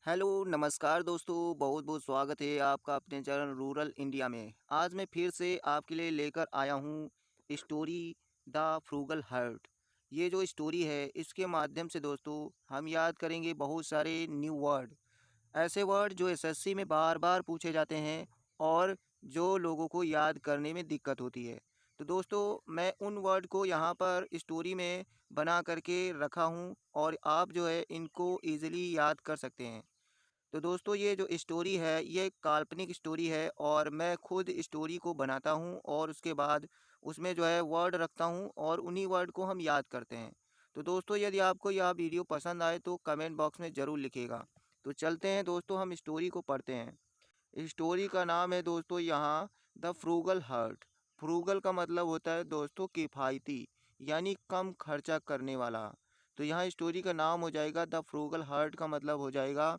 Hello, नमस्कार दोस्तों, बहुत बहुत स्वागत है आपका अपने चैनल रूरल इंडिया में। आज मैं फिर से आपके लिए लेकर आया हूँ स्टोरी द फ्रूगल हार्ट। ये जो स्टोरी है इसके माध्यम से दोस्तों हम याद करेंगे बहुत सारे न्यू वर्ड, ऐसे वर्ड जो एसएससी में बार बार पूछे जाते हैं और जो लोगों को याद करने में दिक्कत होती है। तो दोस्तों मैं उन वर्ड को यहाँ पर स्टोरी में बना करके रखा हूँ और आप जो है इनको ईज़िली याद कर सकते हैं। तो दोस्तों ये जो स्टोरी है ये एक काल्पनिक स्टोरी है और मैं खुद स्टोरी को बनाता हूँ और उसके बाद उसमें जो है वर्ड रखता हूँ और उन्हीं वर्ड को हम याद करते हैं। तो दोस्तों यदि आपको यह वीडियो पसंद आए तो कमेंट बॉक्स में ज़रूर लिखिएगा। तो चलते हैं दोस्तों, हम स्टोरी को पढ़ते हैं। इस स्टोरी का नाम है दोस्तों यहाँ द फ्रूगल हार्ट। फ्रूगल का मतलब होता है दोस्तों किफ़ायती, यानी कम खर्चा करने वाला। तो यहाँ स्टोरी का नाम हो जाएगा द फ्रूगल हार्ट, का मतलब हो जाएगा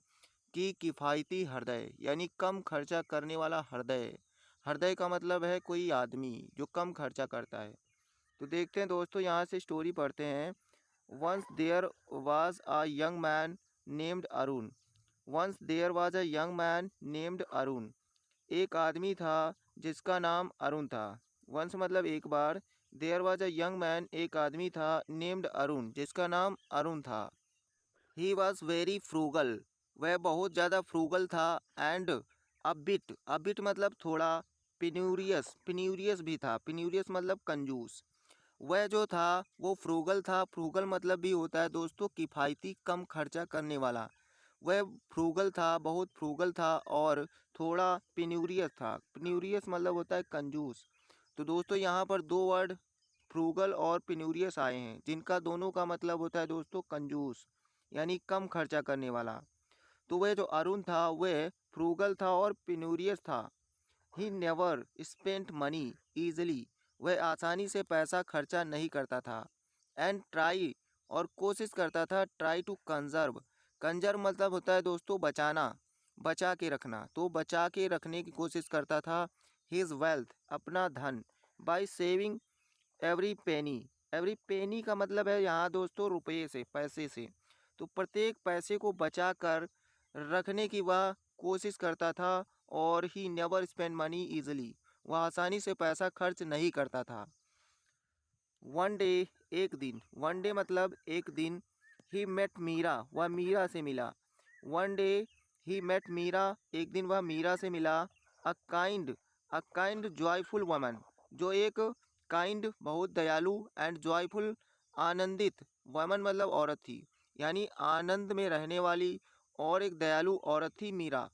कि किफ़ायती हृदय, यानी कम खर्चा करने वाला हृदय। हृदय का मतलब है कोई आदमी जो कम खर्चा करता है। तो देखते हैं दोस्तों, यहाँ से स्टोरी पढ़ते हैं। Once there was a young man named Arun. Once there was a young man named Arun. एक आदमी था जिसका नाम अरुण था। वंस मतलब एक बार, there was a young man एक आदमी था, नेम्ड अरुण जिसका नाम अरुण था। ही वॉज वेरी फ्रूगल, वह बहुत ज़्यादा फ्रूगल था। एंड अबिट मतलब थोड़ा, पिन्यूरियस पिन्यूरियस भी था। पिन्यूरियस मतलब कंजूस। वह जो था वो फ्रूगल था। फ्रूगल मतलब भी होता है दोस्तों किफ़ायती, कम खर्चा करने वाला। वह फ्रूगल था, बहुत फ्रूगल था और थोड़ा पिन्यूरियस था। पिन्यूरियस मतलब होता है कंजूस। तो दोस्तों यहाँ पर दो वर्ड फ्रूगल और पिन्यूरियस आए हैं जिनका दोनों का मतलब होता है दोस्तों कंजूस, यानी कम खर्चा करने वाला। तो वह जो अरुण था वह फ्रूगल था और पिन्यूरियस था। He never spent money easily, वह आसानी से पैसा खर्चा नहीं करता था। एंड ट्राई, और कोशिश करता था, ट्राई टू कंजर्व। कंजर्व मतलब होता है दोस्तों बचाना, बचा के रखना। तो बचा के रखने की कोशिश करता था हिज वेल्थ, अपना धन, by saving every penny. Every penny का मतलब है यहाँ दोस्तों रुपये से, पैसे से। तो प्रत्येक पैसे को बचा कर रखने की वह कोशिश करता था। और he never spend money easily, वह आसानी से पैसा खर्च नहीं करता था। वन डे, एक दिन, वन डे मतलब एक दिन। ही मेट मीरा, वह मीरा से मिला। One day he met Meera, एक दिन वह मीरा से मिला। अ काइंड जॉयफुल वमन, जो एक काइंड बहुत दयालु, एंड जॉयफुल आनंदित, वमन मतलब औरत थी, यानी आनंद में रहने वाली और एक दयालु औरत थी मीरा।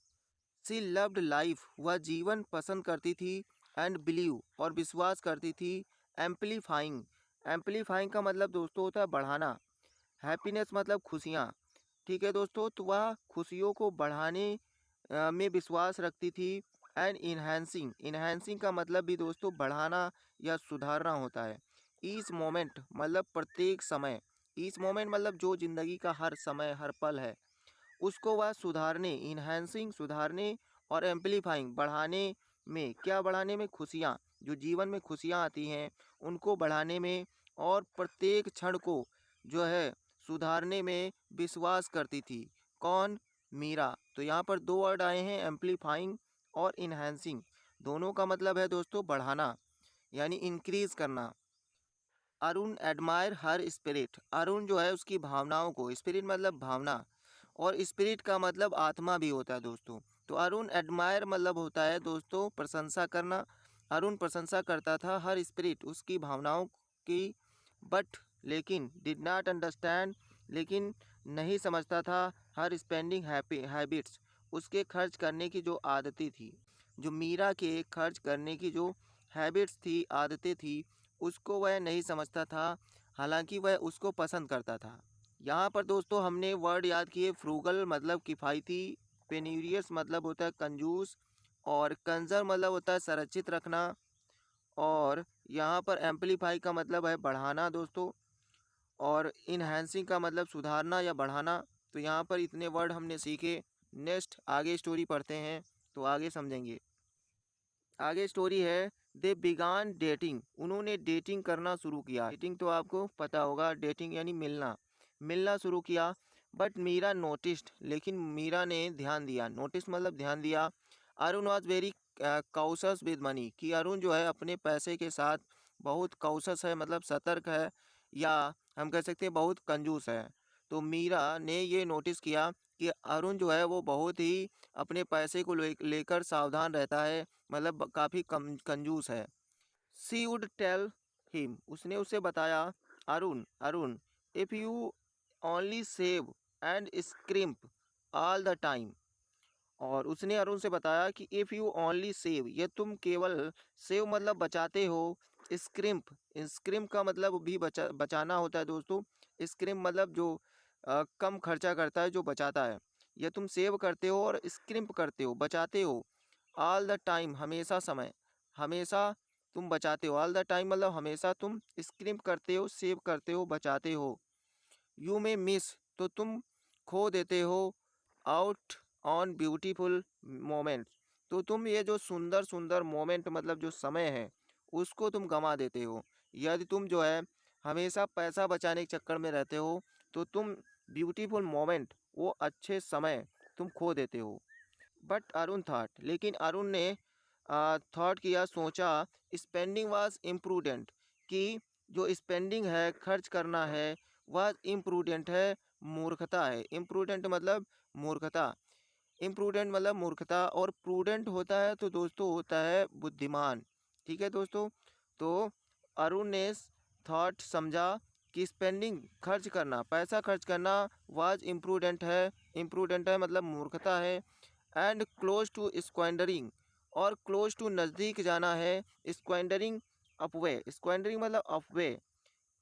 सी लव्ड लाइफ, वह जीवन पसंद करती थी। एंड बिलीव, और विश्वास करती थी। एम्पलीफाइंग, एम्पलीफाइंग का मतलब दोस्तों होता है बढ़ाना। हैप्पीनेस मतलब खुशियाँ। ठीक है दोस्तों, तो वह खुशियों को बढ़ाने में विश्वास रखती थी। एंड इन्हेंसिंग, इन्हेंसिंग का मतलब भी दोस्तों बढ़ाना या सुधारना होता है। ईच मोमेंट मतलब प्रत्येक समय। ईच मोमेंट मतलब जो ज़िंदगी का हर समय, हर पल है, उसको वह सुधारने, इन्हेंसिंग सुधारने, और एम्पलीफाइंग बढ़ाने में, क्या बढ़ाने में, खुशियाँ, जो जीवन में खुशियाँ आती हैं उनको बढ़ाने में, और प्रत्येक क्षण को जो है सुधारने में विश्वास करती थी। कौन? मीरा। तो यहाँ पर दो वर्ड आए हैं, एम्पलीफाइंग और इन्हेंसिंग। दोनों का मतलब है दोस्तों बढ़ाना, यानी इंक्रीज करना। Arun admire her spirit, Arun जो है उसकी भावनाओं को, स्पिरिट मतलब भावना, और स्पिरिट का मतलब आत्मा भी होता है दोस्तों। तो अरुण एडमायर मतलब होता है दोस्तों प्रशंसा करना। अरुण प्रशंसा करता था हर स्पिरिट, उसकी भावनाओं की। बट लेकिन, डिड नॉट अंडरस्टैंड, लेकिन नहीं समझता था, हर स्पेंडिंग हैबिट्स, उसके खर्च करने की जो आदतें थी, जो मीरा के खर्च करने की जो हैबिट्स थी, आदतें थी, उसको वह नहीं समझता था, हालांकि वह उसको पसंद करता था। यहाँ पर दोस्तों हमने वर्ड याद किए। फ्रूगल मतलब किफ़ायती, पेन्यूरियस मतलब होता है कंजूस, और कंजर मतलब होता है संरक्षित रखना, और यहाँ पर एम्पलीफाई का मतलब है बढ़ाना दोस्तों, और इन्हेंसिंग का मतलब सुधारना या बढ़ाना। तो यहाँ पर इतने वर्ड हमने सीखे। नेक्स्ट आगे स्टोरी पढ़ते हैं तो आगे समझेंगे। आगे स्टोरी है, दे बिगान डेटिंग, उन्होंने डेटिंग करना शुरू किया। डेटिंग तो आपको पता होगा, डेटिंग यानी मिलना, मिलना शुरू किया। बट मीरा नोटिस्ड, लेकिन मीरा ने ध्यान दिया, नोटिस मतलब ध्यान दिया। Arun was very cautious with money, कि अरुण जो है अपने पैसे के साथ बहुत कॉशियस है, मतलब सतर्क है, या हम कह सकते हैं बहुत कंजूस है। तो मीरा ने ये नोटिस किया कि अरुण जो है वो बहुत ही अपने पैसे को लेकर सावधान रहता है, मतलब काफ़ी कंजूस है। शी वुड टेल हिम, उसने उसे बताया, Arun Arun, if you only save and scrimp all the time. और उसने अरुण से बताया कि इफ़ यू ओनली सेव, ये तुम केवल सेव मतलब बचाते हो, स्क्रिम्प, स्क्रिम्प का मतलब भी बचाना होता है दोस्तों। स्क्रिम्प मतलब जो कम खर्चा करता है, जो बचाता है। ये तुम सेव करते हो और स्क्रिम्प करते हो, बचाते हो, ऑल द टाइम, हमेशा समय, हमेशा तुम बचाते हो, ऑल द टाइम मतलब हमेशा तुम स्क्रिम्प करते हो, सेव करते हो, बचाते हो। यू मे मिस, तो तुम खो देते हो, आउट ऑन ब्यूटीफुल मोमेंट्स, तो तुम ये जो सुंदर सुंदर मोमेंट मतलब जो समय है उसको तुम गंवा देते हो। यदि तुम जो है हमेशा पैसा बचाने के चक्कर में रहते हो तो तुम ब्यूटीफुल मोमेंट, वो अच्छे समय तुम खो देते हो। बट अरुण थॉट, लेकिन अरुण ने थॉट किया, सोचा, स्पेंडिंग वाज इम्प्रूडेंट, कि जो स्पेंडिंग है, खर्च करना है, वह इम्प्रूडेंट है, मूर्खता है। इम्प्रूडेंट मतलब मूर्खता, इम्प्रूडेंट मतलब मूर्खता, और प्रूडेंट होता है तो दोस्तों होता है बुद्धिमान। ठीक है दोस्तों। तो अरुण ने थॉट, समझा कि स्पेंडिंग खर्च करना, पैसा खर्च करना, वाज इम्प्रूडेंट है, इम्प्रूडेंट है मतलब मूर्खता है, एंड क्लोज टू स्क्वेंडरिंग, और क्लोज टू नज़दीक जाना है, स्क्वेंडरिंग अपवे, स्क्वेंडरिंग मतलब अपवे,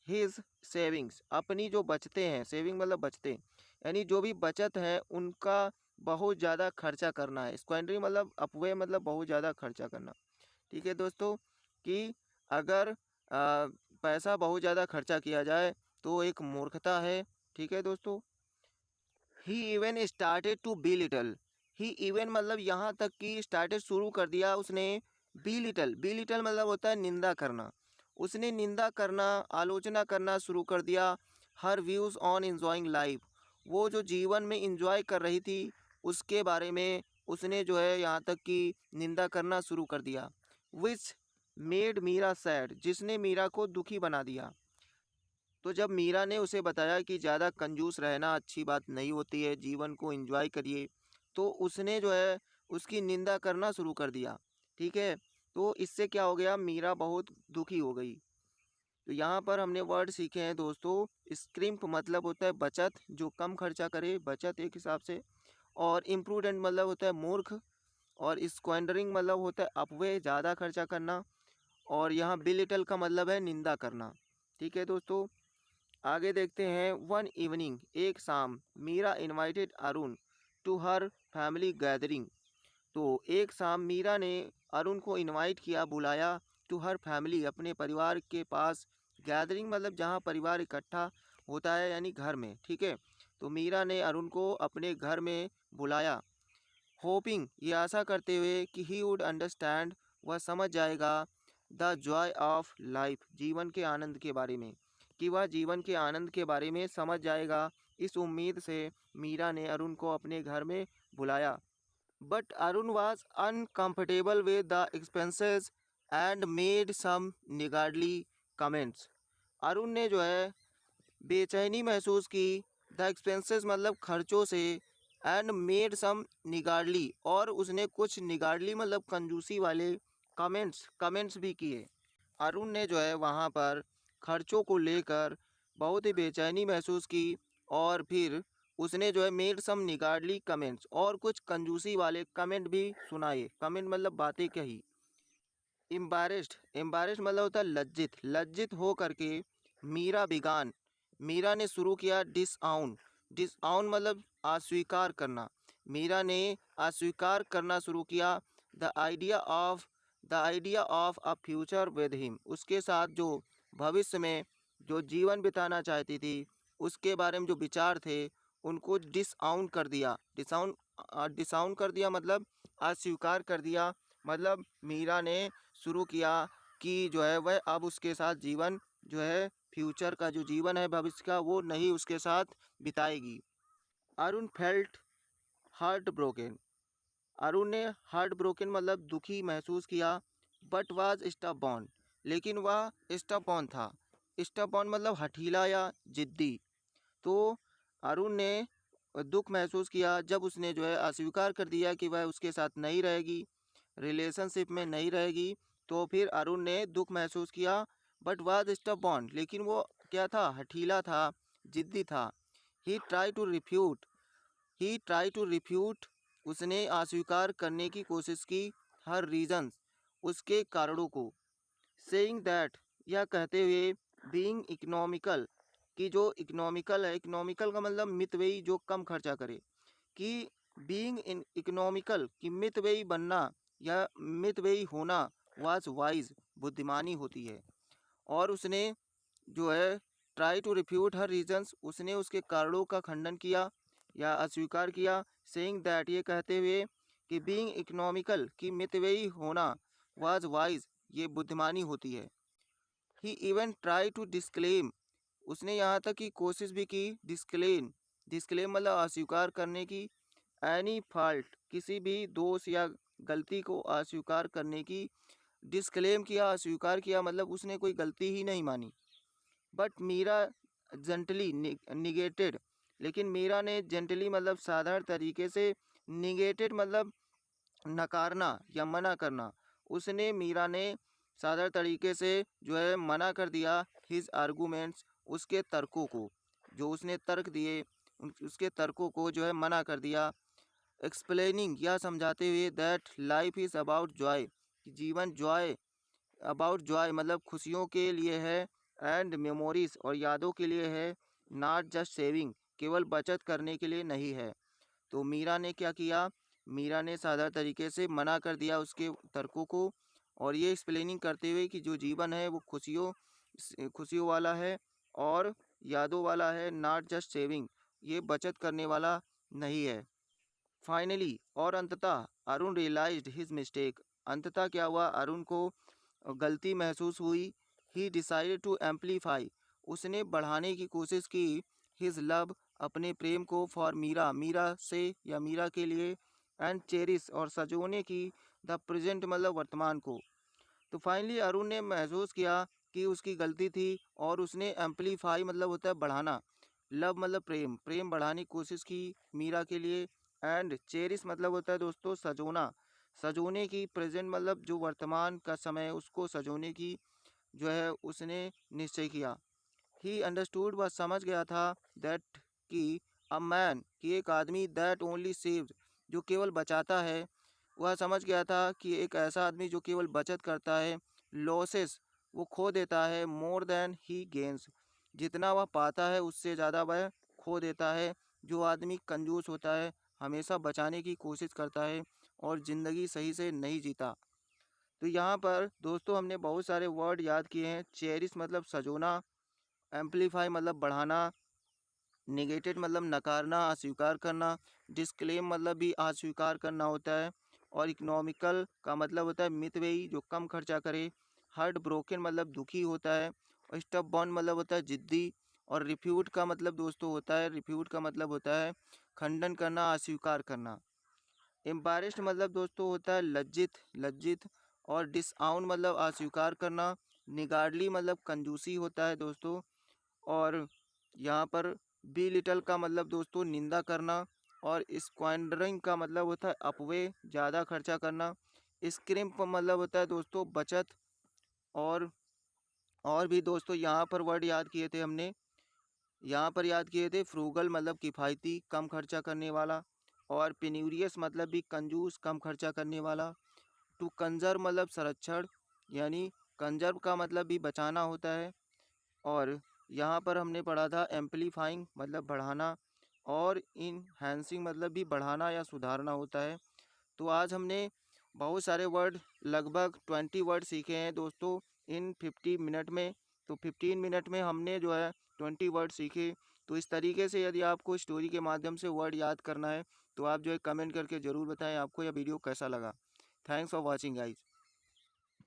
हिज सेविंग्स, अपनी जो बचते हैं, सेविंग मतलब बचते, यानी जो भी बचत है उनका बहुत ज़्यादा खर्चा करना है। स्क्वेंडरिंग मतलब अपव्यय मतलब बहुत ज़्यादा खर्चा करना। ठीक है दोस्तों, कि अगर पैसा बहुत ज़्यादा खर्चा किया जाए तो एक मूर्खता है। ठीक है दोस्तों। He even started to be little, he even मतलब यहाँ तक कि स्टार्टेड शुरू कर दिया उसने, बी लिटल, बी लिटल मतलब होता है निंदा करना, उसने निंदा करना, आलोचना करना शुरू कर दिया। हर व्यूज़ ऑन इंजॉइंग लाइफ, वो जो जीवन में इंजॉय कर रही थी उसके बारे में उसने जो है यहाँ तक कि निंदा करना शुरू कर दिया। विच मेड मीरा सैड, जिसने मीरा को दुखी बना दिया। तो जब मीरा ने उसे बताया कि ज़्यादा कंजूस रहना अच्छी बात नहीं होती है, जीवन को एंजॉय करिए, तो उसने जो है उसकी निंदा करना शुरू कर दिया। ठीक है। तो इससे क्या हो गया, मीरा बहुत दुखी हो गई। तो यहाँ पर हमने वर्ड सीखे हैं दोस्तों, स्क्रिम्प मतलब होता है बचत, जो कम खर्चा करे, बचत एक हिसाब से, और इम्प्रूडेंट मतलब होता है मूर्ख, और स्क्वेंडरिंग मतलब होता है अपव्यय, ज़्यादा खर्चा करना, और यहाँ बिलिटल का मतलब है निंदा करना। ठीक है दोस्तों। आगे देखते हैं। वन इवनिंग, एक शाम, Meera invited Arun to her family gathering, तो एक शाम मीरा ने अरुण को इनवाइट किया, बुलाया, टू हर फैमिली, अपने परिवार के पास, गैदरिंग मतलब जहाँ परिवार इकट्ठा होता है, यानी घर में। ठीक है। तो मीरा ने अरुण को अपने घर में बुलाया, होपिंग, ये आशा करते हुए कि ही वुड अंडरस्टैंड, वह समझ जाएगा, द जॉय ऑफ लाइफ, जीवन के आनंद के बारे में, कि वह जीवन के आनंद के बारे में समझ जाएगा। इस उम्मीद से मीरा ने अरुण को अपने घर में बुलाया। But Arun was uncomfortable with the expenses and made some niggardly comments। Arun ने जो है बेचैनी महसूस की, द एक्सपेंसेस मतलब खर्चों से, एंड मेड सम निगारली, और उसने कुछ निगारली मतलब कंजूसी वाले कमेंट्स कमेंट्स भी किए। अरुण ने जो है वहाँ पर खर्चों को लेकर बहुत ही बेचैनी महसूस की, और फिर उसने जो है मेड सम निगारली कमेंट्स, और कुछ कंजूसी वाले कमेंट भी सुनाए। कमेंट मतलब बातें कही। एम्बारेस्ड, एम्बारेस्ड मतलब होता है लज्जित, लज्जित हो करके, मीरा बिगान, मीरा ने शुरू किया, डिसआउन, डिसआउन मतलब अस्वीकार करना, मीरा ने अस्वीकार करना शुरू किया, the idea of, the idea of a future with him, उसके साथ जो भविष्य में जो जीवन बिताना चाहती थी उसके बारे में जो विचार थे उनको डिसआउन कर दिया। डिसआउन, डिसआउन कर दिया मतलब अस्वीकार कर दिया, मतलब मीरा ने शुरू किया कि जो है वह अब उसके साथ जीवन जो है फ्यूचर का जो जीवन है भविष्य का वो नहीं उसके साथ बिताएगी। Arun felt heartbroken. Arun ने हार्ट ब्रोकन मतलब दुखी महसूस किया, बट वाज स्टबॉर्न, लेकिन वह स्टबॉर्न था। स्टबॉर्न मतलब हठीला या जिद्दी। तो अरुण ने दुख महसूस किया जब उसने जो है अस्वीकार कर दिया कि वह उसके साथ नहीं रहेगी, रिलेशनशिप में नहीं रहेगी। तो फिर अरुण ने दुख महसूस किया, बट वाज स्टबॉर्न, लेकिन वो क्या था, हठीला था, जिद्दी था। He try to refute he try to refute उसने अस्वीकार करने की कोशिश की, हर रीजंस, उसके कारणों को। सेइंग दैट, यह कहते हुए, बीइंग इकोनॉमिकल, कि जो इकोनॉमिकल है, इकोनॉमिकल का मतलब मितव्ययी, जो कम खर्चा करे, कि बीइंग इन इकोनॉमिकल, कि मितव्ययी बनना या मितव्ययी होना, वाज वाइज, बुद्धिमानी होती है। और उसने जो है try to refute her reasons, उसने उसके कारणों का खंडन किया या अस्वीकार किया। सेइंग दैट, ये कहते हुए कि बीइंग इकोनॉमिकल, कि मितव्ययी होना, वाज वाइज, ये बुद्धिमानी होती है। ही इवन ट्राई टू डिस्क्लेम, उसने यहाँ तक की कोशिश भी की, डिस्क्लेम, डिस्क्लेम मतलब अस्वीकार करने की, एनी फॉल्ट, किसी भी दोष या गलती को अस्वीकार करने की। डिस्क्लेम किया, अस्वीकार किया मतलब उसने कोई गलती ही नहीं मानी। बट मीरा जेंटली निगेटेड, लेकिन मीरा ने जेंटली मतलब साधारण तरीके से, निगेटेड मतलब नकारना या मना करना, उसने मीरा ने साधारण तरीके से जो है मना कर दिया, हिज आर्गूमेंट्स, उसके तर्कों को, जो उसने तर्क दिए उसके तर्कों को जो है मना कर दिया। एक्सप्लेनिंग, यह समझाते हुए, that life is about Joy, जीवन जॉय, अबाउट जॉय मतलब खुशियों के लिए है, एंड मेमोरीज, और यादों के लिए है, नॉट जस्ट सेविंग, केवल बचत करने के लिए नहीं है। तो मीरा ने क्या किया, मीरा ने साधारण तरीके से मना कर दिया उसके तर्कों को, और ये एक्सप्लेनिंग करते हुए कि जो जीवन है वो खुशियों वाला है और यादों वाला है, नॉट जस्ट सेविंग, ये बचत करने वाला नहीं है। फाइनली, और अंततः, अरुण रियलाइज्ड हिज मिस्टेक, अंततः क्या हुआ, अरुण को गलती महसूस हुई। ही डिसाइडेड टू एम्पलीफाई, उसने बढ़ाने की कोशिश की, हिज लव, अपने प्रेम को, फॉर मीरा, मीरा से या मीरा के लिए, एंड चेरिस, और सजोने की, द प्रेजेंट मतलब वर्तमान को। तो फाइनली अरुण ने महसूस किया कि उसकी गलती थी, और उसने एम्पलीफाई मतलब होता है बढ़ाना, लव मतलब प्रेम, प्रेम बढ़ाने की कोशिश की मीरा के लिए। एंड चेरिस मतलब होता है दोस्तों सजोना, सजोने की, प्रेजेंट मतलब जो वर्तमान का समय है उसको सजोने की जो है उसने निश्चय किया। ही अंडरस्टूड, वह समझ गया था, दैट, कि अ मैन, कि एक आदमी, दैट ओनली सेव्ड, जो केवल बचाता है, वह समझ गया था कि एक ऐसा आदमी जो केवल बचत करता है, लॉसेस, वो खो देता है, मोर देन ही गेन्स, जितना वह पाता है उससे ज़्यादा वह खो देता है। जो आदमी कंजूस होता है, हमेशा बचाने की कोशिश करता है और ज़िंदगी सही से नहीं जीता। तो यहाँ पर दोस्तों हमने बहुत सारे वर्ड याद किए हैं। चेरिश मतलब सजोना, एम्पलीफाई मतलब बढ़ाना, नेगेटेड मतलब नकारना, अस्वीकार करना, डिस्क्लेम मतलब भी अस्वीकार करना होता है, और इकोनॉमिकल का मतलब होता है मितव्ययी, जो कम खर्चा करे, हार्ट ब्रोकन मतलब दुखी होता है, और स्टबबॉर्न मतलब होता है जिद्दी, और रिफ्यूट का मतलब दोस्तों होता है, रिफ्यूट का मतलब होता है खंडन करना, अस्वीकार करना। एम्बारेस्ड मतलब दोस्तों होता है लज्जित, लज्जित, और डिसआउन मतलब अस्वीकार करना, निगार्डली मतलब कंजूसी होता है दोस्तों, और यहाँ पर बी लिटल का मतलब दोस्तों निंदा करना, और स्क्वांडरिंग का मतलब होता है अपव्यय, ज़्यादा खर्चा करना। स्क्रिम्प मतलब होता है दोस्तों बचत, और और भी दोस्तों यहाँ पर वर्ड याद किए थे हमने, यहाँ पर याद किए थे फ्रूगल मतलब किफ़ायती, कम खर्चा करने वाला, और पेन्यूरियस मतलब भी कंजूस, कम खर्चा करने वाला। टू कंजर्व मतलब संरक्षण, यानी कंजर्व का मतलब भी बचाना होता है। और यहाँ पर हमने पढ़ा था एम्पलीफाइंग मतलब बढ़ाना, और इनहैंसिंग मतलब भी बढ़ाना या सुधारना होता है। तो आज हमने बहुत सारे वर्ड, लगभग 20 वर्ड सीखे हैं दोस्तों इन 50 मिनट में। तो 15 मिनट में हमने जो है 20 वर्ड सीखे। तो इस तरीके से यदि आपको स्टोरी के माध्यम से वर्ड याद करना है तो आप जो है कमेंट करके ज़रूर बताएं आपको यह वीडियो कैसा लगा। Thanks for watching guys.